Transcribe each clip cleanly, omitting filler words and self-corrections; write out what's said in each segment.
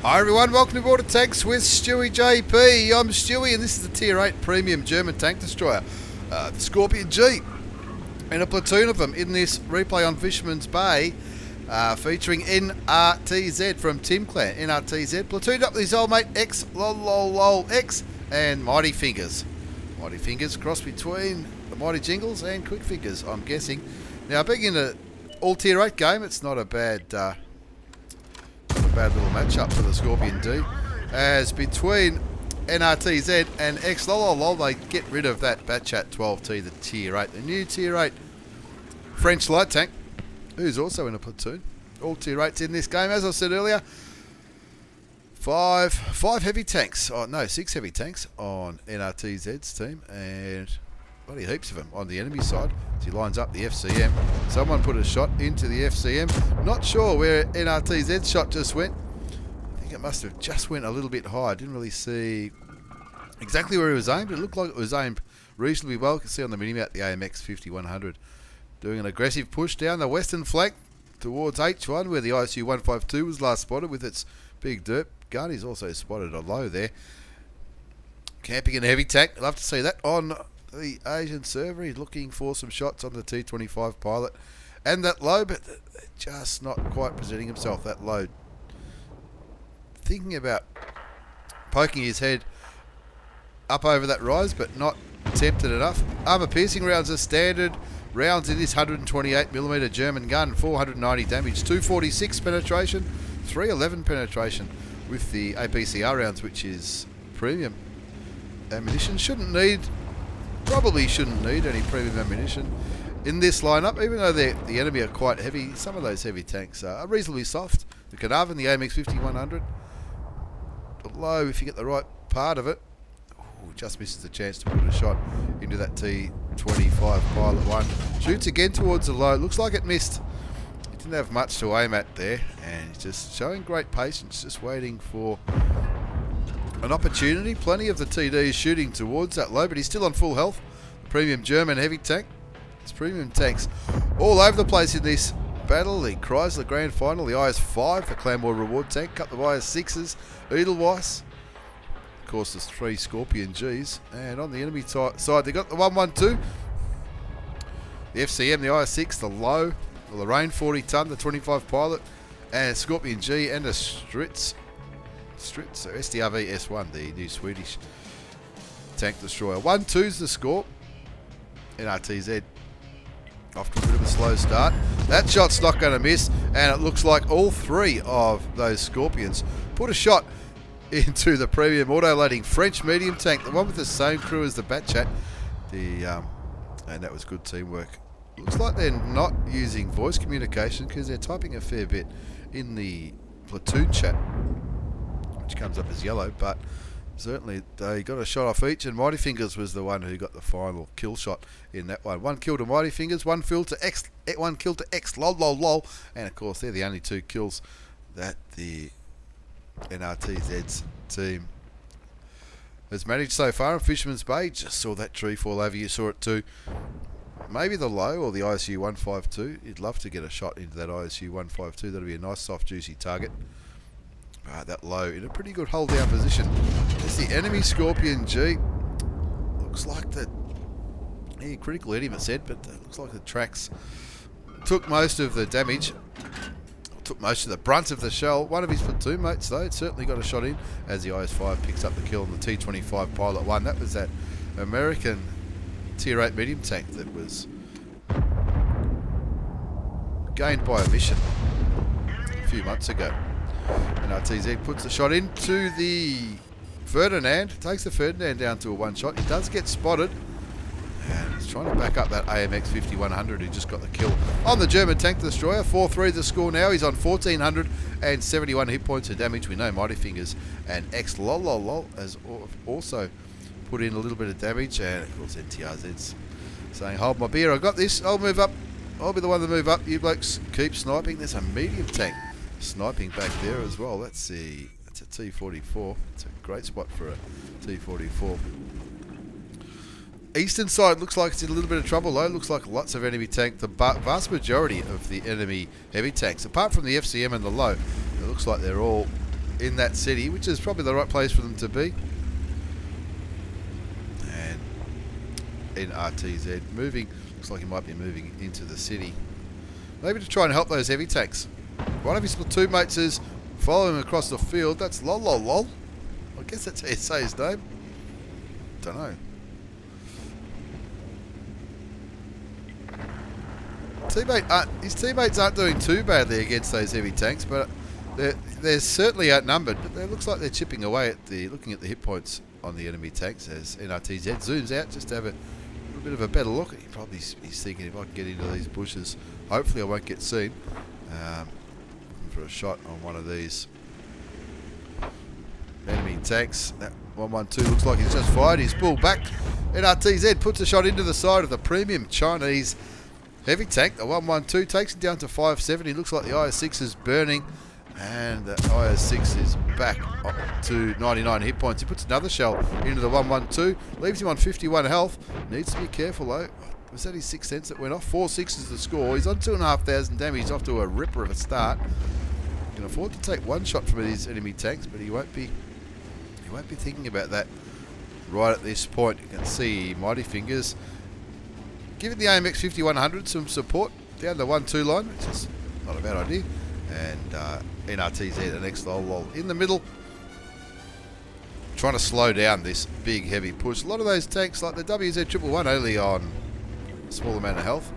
Hi everyone, welcome to Border Tanks with stewiejp. I'm Stewie and this is the Tier 8 Premium German Tank Destroyer, the Skorpion G. And a platoon of them in this replay on Fisherman's Bay, featuring nrtz from Tim Clan. nrtz platooned up with his old mate X and Mighty Fingers. Mighty Fingers crossed between the Mighty Jingles and Quick Fingers, I'm guessing. Now being in an all Tier 8 game, it's not a bad little matchup for the Skorpion D, as between nrtz and X they get rid of that Batchat 12T, the Tier 8, the new Tier 8 French light tank, who's also in a platoon. All Tier 8s in this game, as I said earlier. Five heavy tanks, six heavy tanks on nrtz's team, and bloody heaps of them on the enemy side. As he lines up the FCM, someone put a shot into the FCM. Not sure where nrtz's shot just went. I think it must have just went a little bit high. I didn't really see exactly where it was aimed. It looked like it was aimed reasonably well. You can see on the minimap the AMX 5100 doing an aggressive push down the western flank towards H1, where the ISU 152 was last spotted with its big dirt gun. He's also spotted a low there. Camping in a heavy tank. Love to see that on the Asian server. He's looking for some shots on the T25 pilot and that low, but just not quite presenting himself. That low, thinking about poking his head up over that rise, but not tempted enough. Armour piercing rounds are standard rounds in this 128mm German gun. 490 damage, 246 penetration, 311 penetration with the APCR rounds, which is premium ammunition. Probably shouldn't need any premium ammunition in this lineup, even though the enemy are quite heavy. Some of those heavy tanks are reasonably soft. The Canavan, the AMX 5100, but low, if you get the right part of it, just misses the chance to put a shot into that T25 pilot one. Shoots again towards the low. Looks like it missed. He didn't have much to aim at there, and he's just showing great patience, just waiting for an opportunity. Plenty of the TDs shooting towards that low, but he's still on full health. Premium German heavy tank. There's premium tanks all over the place in this battle. The Chrysler Grand Final, the IS-5, the Claymore Reward tank, couple of IS-6s, Edelweiss. Of course, there's 3 Skorpion Gs. And on the enemy side, they got the 112, the FCM, the IS-6, the low, the Lorraine 40 ton, the 25 pilot, and Skorpion G, and a Stritz, so SDRV S1, the new Swedish tank destroyer. 1-2's the score. nrtz off to a bit of a slow start. That shot's not going to miss, and it looks like all 3 of those Skorpions put a shot into the premium auto-loading French medium tank, the one with the same crew as the Batchat. And that was good teamwork. Looks like they're not using voice communication because they're typing a fair bit in the platoon chat, which comes up as yellow, but certainly they got a shot off each, and Mighty Fingers was the one who got the final kill shot in that one. 1 kill to Mighty Fingers, 1 kill to X, and of course they're the only 2 kills that the nrtz's team has managed so far in Fisherman's Bay. Just saw that tree fall over, you saw it too. Maybe the low or the ISU 152. You'd love to get a shot into that ISU 152. That'll be a nice soft juicy target. That low in a pretty good hold down position. There's the enemy Skorpion G. Looks like that critical hit him, it said, but it looks like the tracks took most of the damage, took most of the brunt of the shell. One of his platoon mates though certainly got a shot in as the IS-5 picks up the kill on the T25 pilot one. That was that American Tier 8 medium tank that was gained by omission a few months ago. nrtz puts the shot into the Ferdinand, takes the Ferdinand down to a 1 shot. He does get spotted, and he's trying to back up that AMX 5100 who just got the kill on the German tank destroyer. 4-3 the score now. He's on 1471 hit points of damage. We know Mighty Fingers and X has also put in a little bit of damage, and of course NTRZ's saying, hold my beer, I got this, I'll move up, I'll be the one to move up, you blokes keep sniping. There's a medium tank sniping back there as well. That's a T44. It's a great spot for a T44. Eastern side looks like it's in a little bit of trouble though. Looks like lots of enemy tank. The vast majority of the enemy heavy tanks, apart from the FCM and the low, it looks like they're all in that city, which is probably the right place for them to be. And nrtz moving, looks like he might be moving into the city. Maybe to try and help those heavy tanks. One of his platoon mates is following him across the field. That's lol. I guess that's how you say his name. Don't know. His teammates aren't doing too badly against those heavy tanks, but they're certainly outnumbered. But it looks like they're chipping away at looking at the hit points on the enemy tanks as nrtz zooms out just to have a little bit of a better look. He's thinking, if I can get into these bushes, hopefully I won't get seen. Looking for a shot on one of these enemy tanks. That 112 looks like he's just fired. He's pulled back. nrtz puts a shot into the side of the premium Chinese heavy tank. The 112 takes it down to 570. Looks like the IS-6 is burning, and the IS-6 is back up to 99 hit points. He puts another shell into the 112, leaves him on 51 health. Needs to be careful though. Was that his 6 cents that went off? 4-6 is the score. He's on 2,500 damage. He's off to a ripper of a start. He can afford to take one shot from these enemy tanks, but he won't be thinking about that right at this point. You can see Mighty Fingers giving the AMX 5100 some support down the 1-2 line, which is not a bad idea. And nrtz and lol in the middle, trying to slow down this big heavy push. A lot of those tanks, like the WZ111, only on a small amount of health.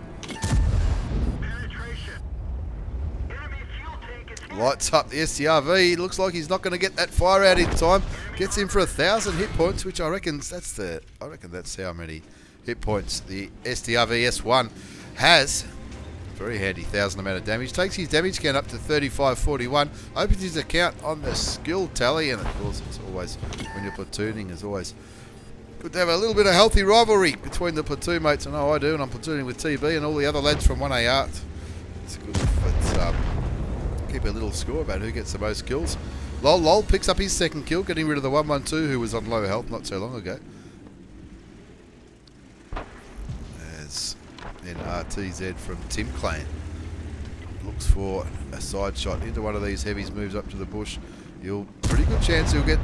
Lights up the STRV. Looks like he's not going to get that fire out in time. Gets him for 1,000 hit points, which I reckon that's how many hit points the STRV S1 has. Very handy, 1,000 amount of damage. Takes his damage count up to 3541. Opens his account on the skill tally, and of course, it's always, when you're platooning, it's always good to have a little bit of healthy rivalry between the platoon mates. I know I do, and I'm platooning with TB and all the other lads from 1A Art. It's good, but keep a little score about who gets the most kills. Lol picks up his second kill, getting rid of the 112 who was on low health not so long ago. As nrtz from Tim Clan looks for a side shot into one of these heavies, moves up to the bush. Pretty good chance he'll get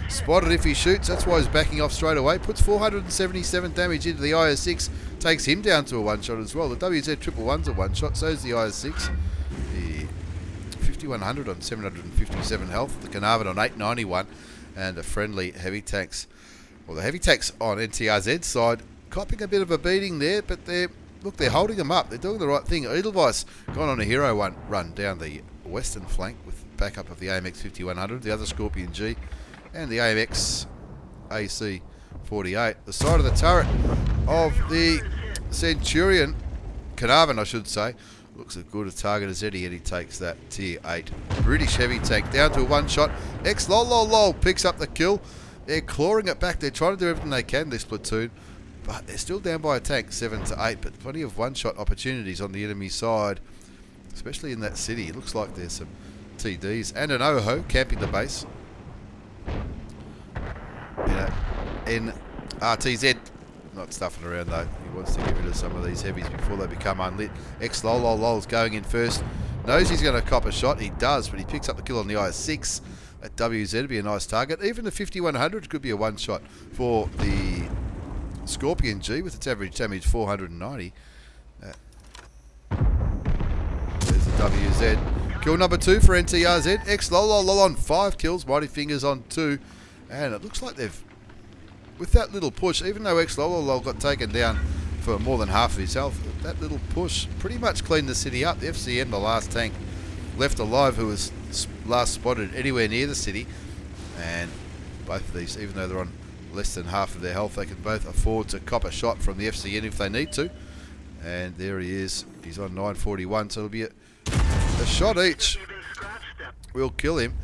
spotted if he shoots. That's why he's backing off straight away. Puts 477 damage into the IS-6, takes him down to a one shot as well. The WZ111's a one shot, so's the IS-6. The 5100 on 757 health, the Carnarvon on 891, and the friendly heavy tanks, well, the heavy tanks on NTRZ's side, copping a bit of a beating there, but they're holding them up. They're doing the right thing. Edelweiss gone on a hero run down the western flank with backup of the AMX 5100, the other Skorpion G, and the AMX AC 48. The side of the turret of the Centurion, Carnarvon I should say, looks as good a target as Eddie. Eddie takes that tier 8 British heavy tank down to a one shot. Lol picks up the kill. They're clawing it back. They're trying to do everything they can, this platoon, but they're still down by a tank, 7 to 8. But plenty of one shot opportunities on the enemy side, especially in that city. It looks like there's some TDs and an OHO camping the base. nrtz not stuffing around though. He wants to get rid of some of these heavies before they become unlit. Lol's going in first. Knows he's going to cop a shot. He does, but he picks up the kill on the IS-6. That WZ would be a nice target. Even the 5100 could be a one shot for the Skorpion G with its average damage 490. There's the WZ. Kill number 2 for NTRZ. Lol on 5 kills. Mighty Fingers on 2. And it looks like they've, with that little push, even though Lol got taken down for more than half of his health, that little push pretty much cleaned the city up. The FCM, the last tank left alive, who was last spotted anywhere near the city, and both of these, even though they're on less than half of their health, they can both afford to cop a shot from the FCN if they need to. And there he is. He's on 941, so it'll be a shot each. We'll kill him.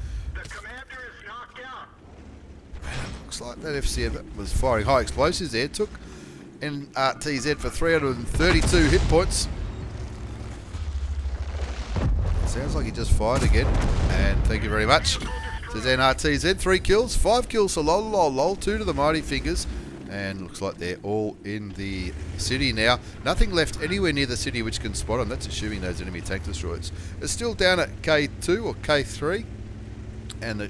Looks like that FCM was firing high explosives there. Took nrtz for 332 hit points. Sounds like he just fired again. And thank you very much. Says nrtz. 3 kills. 5 kills for lol. 2 to the Mighty Fingers. And looks like they're all in the city now. Nothing left anywhere near the city which can spot them. That's assuming those enemy tank destroyers are still down at K2 or K3. And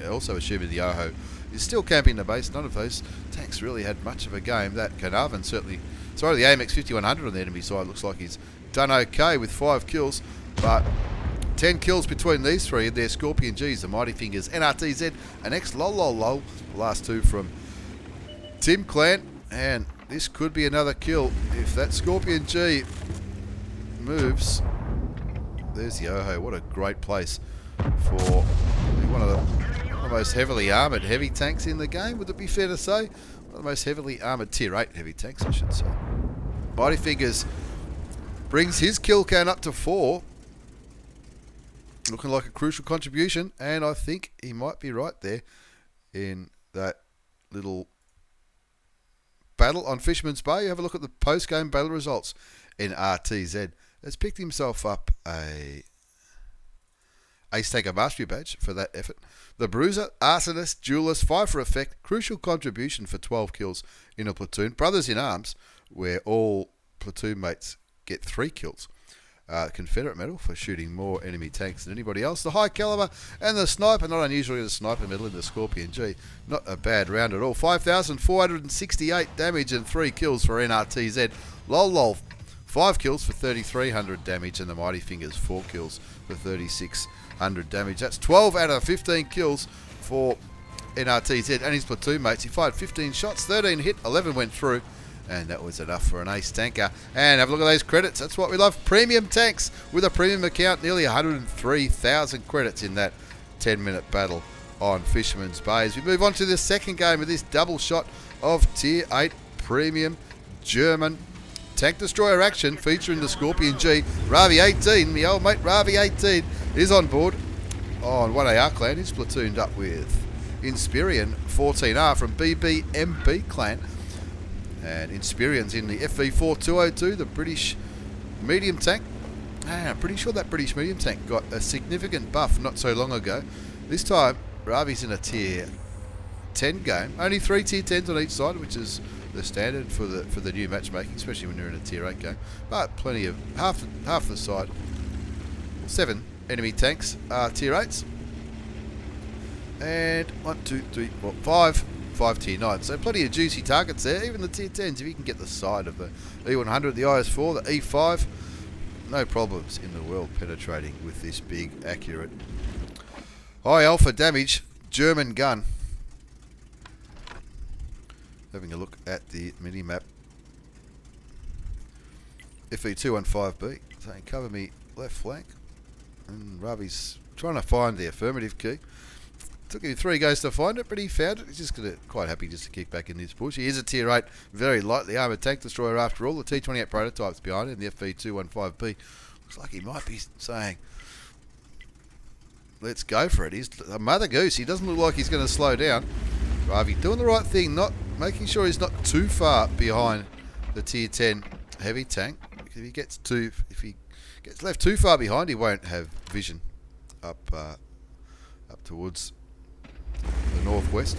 also assuming the Yoho is still camping the base. None of those tanks really had much of a game. That Carnarvon certainly... Sorry, the AMX 5100 on the enemy side looks like he's done okay with 5 kills. But 10 kills between these three. They're Skorpion G's, the Mighty Fingers, nrtz, and XLOLOLOL. The last two from Tim Clan. And this could be another kill if that Skorpion G moves. There's the Yoho. What a great place for one of the most heavily armoured heavy tanks in the game. Would it be fair to say? One of the most heavily armoured tier 8 heavy tanks, I should say. Mighty Fingers brings his kill count up to 4. Looking like a crucial contribution, and I think he might be right there in that little battle on Fisherman's Bay. Have a look at the post-game battle results. nrtz has picked himself up a Ace Taker Mastery Badge for that effort. The Bruiser, Arsonist, Duelist, 5 for effect, crucial contribution for 12 kills in a platoon. Brothers in Arms, where all platoon mates get 3 kills. Confederate Medal for shooting more enemy tanks than anybody else. The High Caliber and the Sniper, not unusually the Sniper Medal in the Skorpion G. Not a bad round at all. 5,468 damage and 3 kills for nrtz. Lol. 5 kills for 3,300 damage, and the Mighty Fingers 4 kills for 3,600 damage. That's 12 out of 15 kills for nrtz and his platoon mates. He fired 15 shots, 13 hit, 11 went through, and that was enough for an ace tanker. And have a look at those credits. That's what we love. Premium tanks with a premium account. Nearly 103,000 credits in that 10-minute battle on Fisherman's Bay. As we move on to the second game of this double shot of Tier 8 Premium German Tank Destroyer action featuring the Skorpion G. Ravi 18, the old mate Ravi 18, is on board on 1AR clan. He's platooned up with Inspirion 14R from BBMB clan. And Inspirion's in the FV4202, the British medium tank. I'm pretty sure that British medium tank got a significant buff not so long ago. This time, Ravi's in a tier 10 game. Only 3 tier 10s on each side, which is the standard for the new matchmaking, especially when you're in a tier 8 game. But plenty of half the side. 7 enemy tanks are tier 8s. And 1, 2, 3, 4, 5 tier 9s. So plenty of juicy targets there. Even the tier 10s, if you can get the side of the E100, the IS4, the E5, no problems in the world penetrating with this big, accurate, high alpha damage German gun. Having a look at the mini-map. FE215B, saying cover me left flank. And Ravi's trying to find the affirmative key. Took him 3 goes to find it, but he found it. He's just quite happy just to kick back in this bush. He is a tier 8, very lightly armoured tank destroyer after all. The T28 prototype's behind it, and the FE215B. Looks like he might be saying, let's go for it. He's a mother goose. He doesn't look like he's going to slow down. Ravi doing the right thing, not making sure he's not too far behind the tier 10 heavy tank. If he gets left too far behind, he won't have vision up towards the northwest.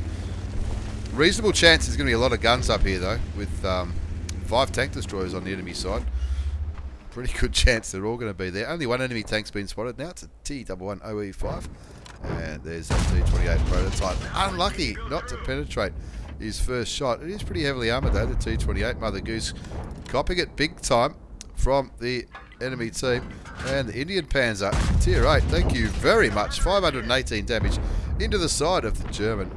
Reasonable chance there's going to be a lot of guns up here though, with 5 tank destroyers on the enemy side. Pretty good chance they're all going to be there. Only 1 enemy tank's been spotted now. It's a T11OE5. And there's that T28 prototype. Unlucky not to penetrate his first shot. It is pretty heavily armoured though, the T28. Mother Goose copying it big time from the enemy team. And the Indian Panzer, tier 8, thank you very much. 518 damage into the side of the German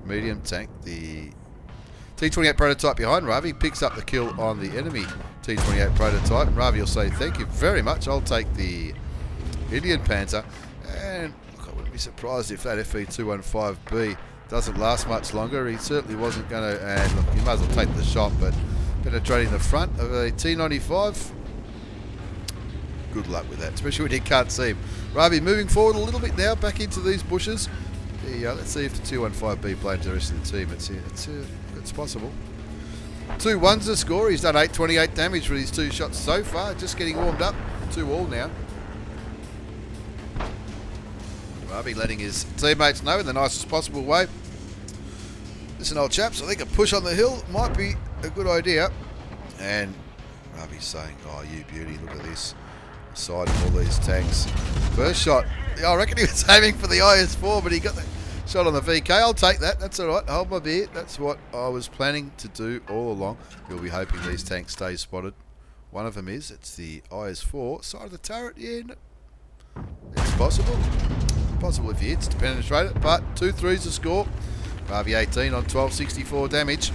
medium tank. The T28 prototype behind Ravi picks up the kill on the enemy T28 prototype. Ravi will say thank you very much. I'll take the Indian Panzer. And look, I wouldn't be surprised if that FE215B doesn't last much longer. He certainly wasn't going to, and look, you might as well take the shot, but penetrating the front of a T95, good luck with that, especially when you can't see him. Ravi moving forward a little bit now, back into these bushes. Let's see if the 215B played the rest of the team. It's possible. 2 1's the score. He's done 828 damage with his 2 shots so far. Just getting warmed up. 2-all now. Ravi letting his teammates know in the nicest possible way. Listen, old chaps, I think a push on the hill might be a good idea. And Ravi's saying, oh, you beauty, look at this. Side of all these tanks. First shot I reckon he was aiming for the IS4, but he got the shot on the VK. I'll take that. That's all right. Hold my beer. That's what I was planning to do all along. You'll be hoping these tanks stay spotted. One of them is. It's the IS4 side of the turret. Yeah, it's possible. Possible if he hits to penetrate it, but 2-3's the score. Ravi 18 on 1264 damage.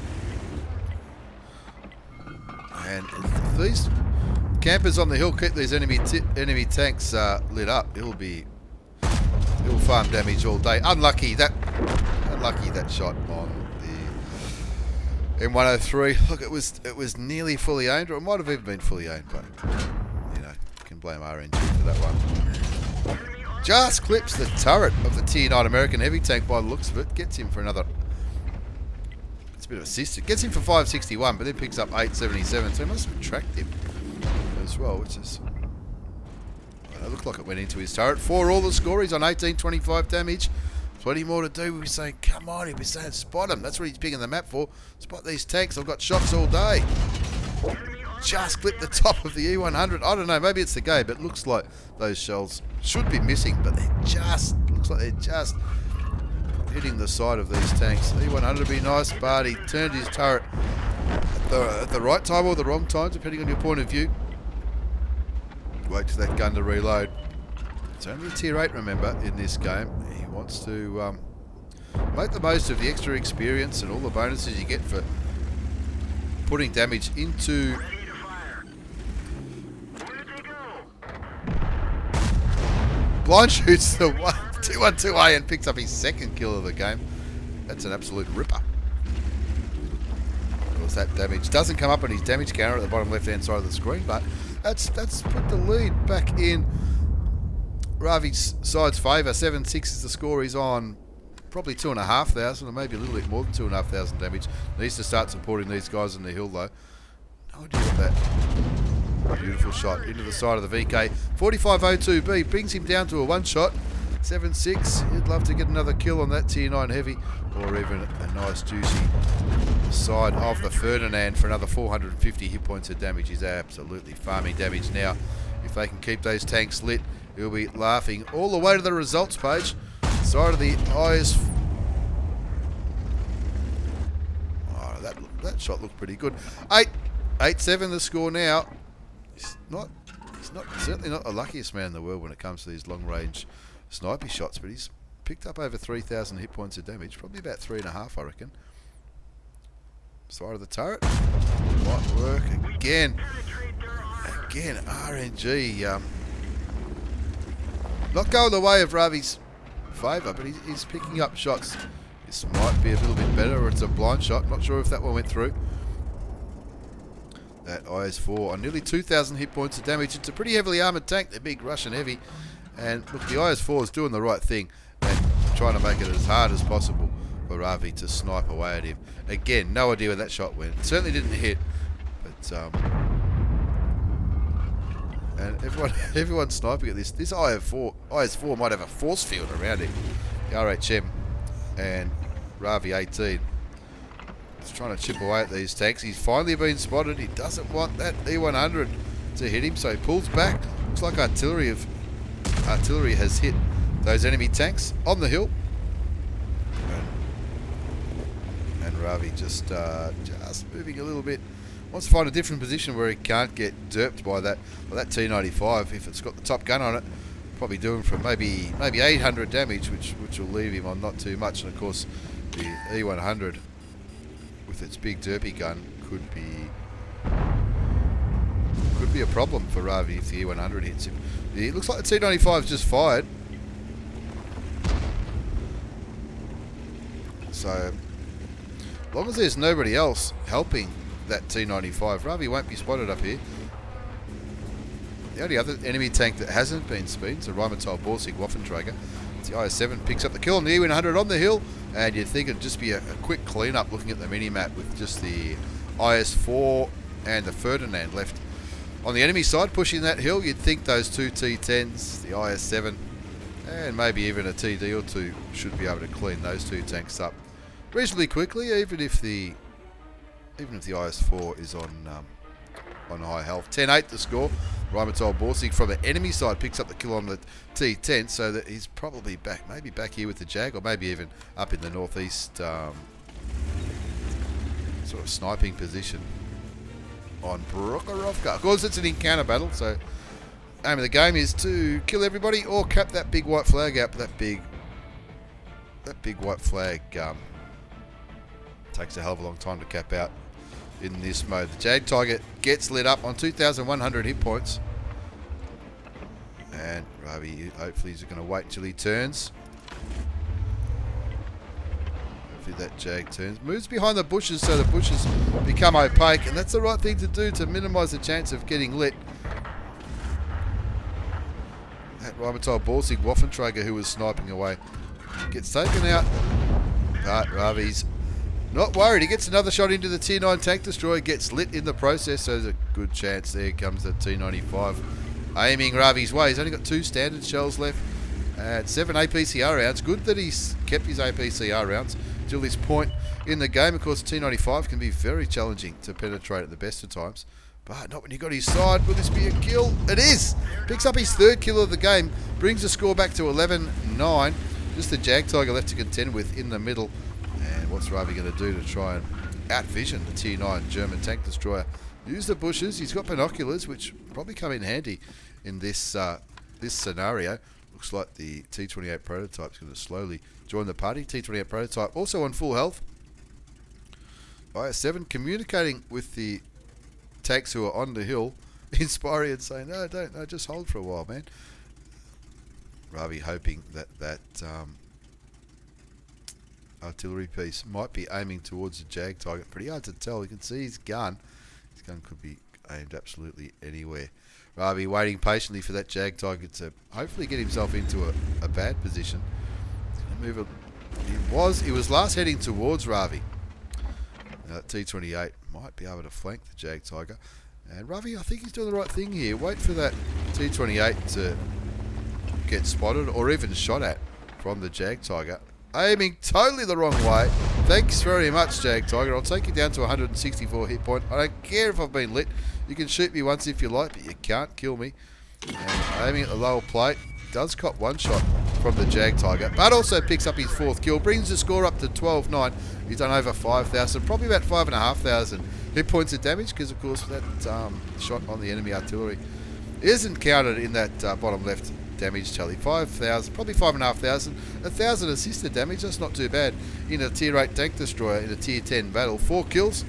And if these campers on the hill keep these enemy tanks lit up, he'll farm damage all day. Unlucky that shot on the M103. Look, it was nearly fully aimed, or it might have even been fully aimed, but you know, you can blame RNG for that one. Just clips the turret of the Tier 9 American heavy tank by the looks of it. Gets him for another. It's a bit of assist. It gets him for 561, but then picks up 877. So he must have tracked him as well, which is. Well, it looked like it went into his turret. 4 all the score. He's on 1825 damage. Plenty more to do. We're saying, come on, he'll be saying spot him. That's what he's picking the map for. Spot these tanks. I've got shots all day. Just clipped the top of the E100. I don't know, maybe it's the game, but it looks like those shells should be missing, but looks like they're just hitting the side of these tanks. E100 would be nice, but he turned his turret at the right time or the wrong time, depending on your point of view. Wait for that gun to reload. It's only a tier 8, remember, in this game. He wants to make the most of the extra experience and all the bonuses you get for putting damage into. Blind shoots the 212A and picks up his second kill of the game. That's an absolute ripper. Of course, that damage doesn't come up on his damage counter at the bottom left-hand side of the screen, but that's put the lead back in Ravi's side's favour. 7-6 is the score. He's on probably 2,500, or maybe a little bit more than 2,500 damage. Needs to start supporting these guys on the hill, though. No idea what that. Beautiful shot into the side of the VK. 4502B brings him down to a one-shot. 7-6. He'd love to get another kill on that Tier 9 heavy, or even a nice juicy side of the Ferdinand for another 450 hit points of damage. He's absolutely farming damage now. If they can keep those tanks lit, he'll be laughing all the way to the results page. Side of the IS. Oh, that shot looked pretty good. 8-7 the score now. He's certainly not the luckiest man in the world when it comes to these long-range sniper shots, but he's picked up over 3,000 hit points of damage, probably about 3.5, I reckon. Side of the turret, might work again. Again, RNG. Not going the way of Ravi's favour, but he's picking up shots. This might be a little bit better, or it's a blind shot. Not sure if that one went through. That IS4 on nearly 2,000 hit points of damage. It's a pretty heavily armoured tank, they're big, Russian heavy. And look, the IS4 is doing the right thing and trying to make it as hard as possible for Ravi to snipe away at him. Again, no idea where that shot went. It certainly didn't hit, but and everyone's sniping at this. This IS4 might have a force field around it. The RHM and Ravi 18. He's trying to chip away at these tanks. He's finally been spotted. He doesn't want that E100 to hit him, so he pulls back. Looks like artillery has hit those enemy tanks on the hill. And Ravi just moving a little bit. Wants to find a different position where he can't get derped by that T95. If it's got the top gun on it, probably doing from maybe 800 damage, which will leave him on not too much. And of course, the E100 with its big derpy gun could be a problem for Ravi if the E100 hits him. It looks like the T95's just fired. So, as long as there's nobody else helping that T95, Ravi won't be spotted up here. The only other enemy tank that hasn't been speed is a Rheinmetall Borsig Waffenträger. It's the IS-7, picks up the kill on the E100 on the hill, and you'd think it'd just be a quick clean-up looking at the mini-map with just the IS-4 and the Ferdinand left. On the enemy side, pushing that hill, you'd think those two T10s, the IS-7, and maybe even a TD or two should be able to clean those two tanks up reasonably quickly, even if the IS-4 is on high health. 10-8 the score. Rheinmetall Borsig from the enemy side picks up the kill on the T10, so that he's probably back, maybe back here with the Jag, or maybe even up in the northeast sort of sniping position on Prokhorovka. Of course, it's an encounter battle, so aim of the game is to kill everybody or cap that big white flag out. That big white flag takes a hell of a long time to cap out in this mode. The Jag Tiger gets lit up on 2,100 hit points, and Ravi hopefully is going to wait until he turns. Hopefully that Jag turns, moves behind the bushes so the bushes become opaque, and that's the right thing to do to minimise the chance of getting lit. That Rheinmetall Borsig Waffenträger who was sniping away gets taken out, but Ravi's not worried. He gets another shot into the Tier 9 tank destroyer, gets lit in the process, so there's a good chance. There comes the T95 aiming Ravi's way. He's only got 2 standard shells left and 7 APCR rounds. Good that he's kept his APCR rounds till this point in the game. Of course, T95 can be very challenging to penetrate at the best of times, but not when you got his side. Will this be a kill? It is! Picks up his 3rd kill of the game, brings the score back to 11-9. Just the Jag Tiger left to contend with in the middle. And what's Ravi going to do to try and outvision the Tier 9 German tank destroyer? Use the bushes. He's got binoculars, which probably come in handy in this this scenario. Looks like the T28 prototype is going to slowly join the party. T28 prototype also on full health. IS7 communicating with the tanks who are on the hill, inspiring and saying, no, just hold for a while, man. Ravi hoping that artillery piece might be aiming towards the Jag Tiger. Pretty hard to tell. You can see his gun. His gun could be aimed absolutely anywhere. Ravi waiting patiently for that Jag Tiger to hopefully get himself into a bad position. Move it. He was last heading towards Ravi. T28 might be able to flank the Jag Tiger. And Ravi, I think he's doing the right thing here. Wait for that T28 to get spotted or even shot at from the Jag Tiger. Aiming totally the wrong way. Thanks very much, Jag Tiger. I'll take you down to 164 hit point. I don't care if I've been lit. You can shoot me once if you like, but you can't kill me. And aiming at the lower plate. Does cop 1 shot from the Jag Tiger, but also picks up his 4th kill. Brings the score up to 12-9. He's done over 5,000, probably about 5,500 hit points of damage, because of course that shot on the enemy artillery isn't counted in that bottom left damage tally. 5,000, probably 5,500, 1,000 assisted damage. That's not too bad in a Tier 8 tank destroyer in a Tier 10 battle. 4 kills,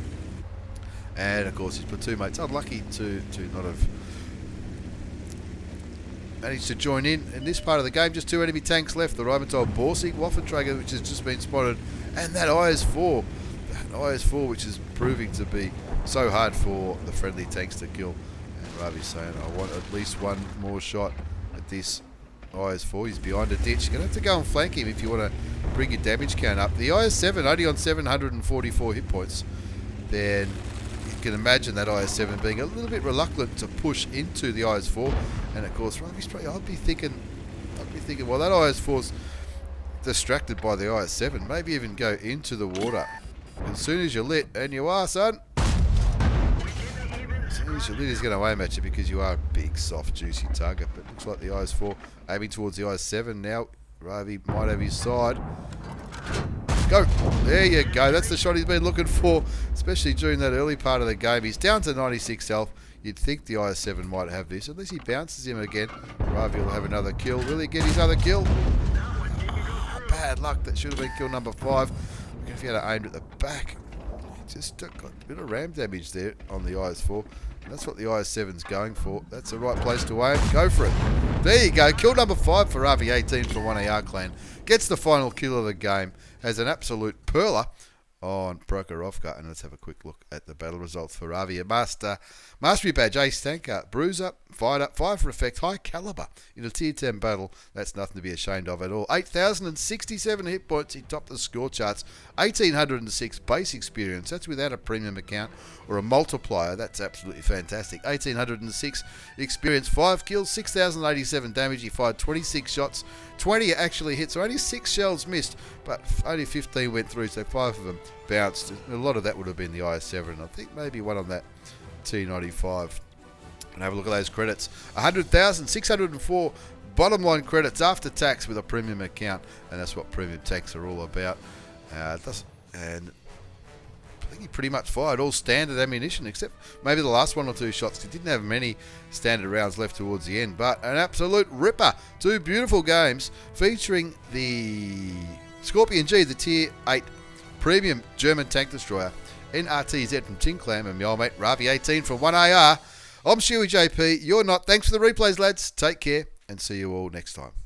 and of course his platoon mates unlucky to not have managed to join in this part of the game. Just 2 enemy tanks left. The Rheinmetall Borsig Waffenträger, which has just been spotted, and that IS4. That IS4, which is proving to be so hard for the friendly tanks to kill. And Ravi's saying, I want at least 1 more shot at this IS4. He's behind a ditch. You're going to have to go and flank him if you want to bring your damage count up. The IS7 only on 744 hit points. Then you can imagine that IS7 being a little bit reluctant to push into the IS4. And of course, Ravi's probably, I'd be thinking, well, that IS4's distracted by the IS7. Maybe even go into the water. As soon as you're lit, and you are, son. As soon as you're lit, he's going to aim at you because you are a big, soft, juicy target. But it looks like the IS4 aiming towards the IS7 now. Ravi might have his side. Go. There you go. That's the shot he's been looking for, especially during that early part of the game. He's down to 96 health. You'd think the IS7 might have this. Unless he bounces him again, Ravi will have another kill. Will he get his other kill? Oh, bad luck. That should have been kill number 5. If he had it aimed at the back, he just got a bit of ram damage there on the IS4. And that's what the IS7's going for. That's the right place to aim. Go for it. There you go. Kill number 5 for Ravi, 18 for 1AR clan. Gets the final kill of the game. Has an absolute perler on Prokhorovka. And let's have a quick look at the battle results for Ravi. A mastery badge, ace tanker, bruiser, fighter, 5 for effect, high caliber in a Tier 10 battle. That's nothing to be ashamed of at all. 8,067 hit points. He topped the score charts. 1,806 base experience. That's without a premium account or a multiplier. That's absolutely fantastic. 1,806 experience, 5 kills, 6,087 damage. He fired 26 shots. 20 actually hit, so only 6 shells missed, but only 15 went through, so 5 of them bounced. A lot of that would have been the IS7. I think maybe one on that T95 And have a look at those credits. 100,604 bottom line credits after tax with a premium account, and that's what premium tax are all about. And I think he pretty much fired all standard ammunition, except maybe the last one or two shots. He didn't have many standard rounds left towards the end, but an absolute ripper. Two beautiful games featuring the Skorpion G, the Tier 8 premium German tank destroyer, nrtz from Tinclam, and my old mate Ravi18 from 1AR. I'm stewiejp, you're not. Thanks for the replays, lads. Take care, and see you all next time.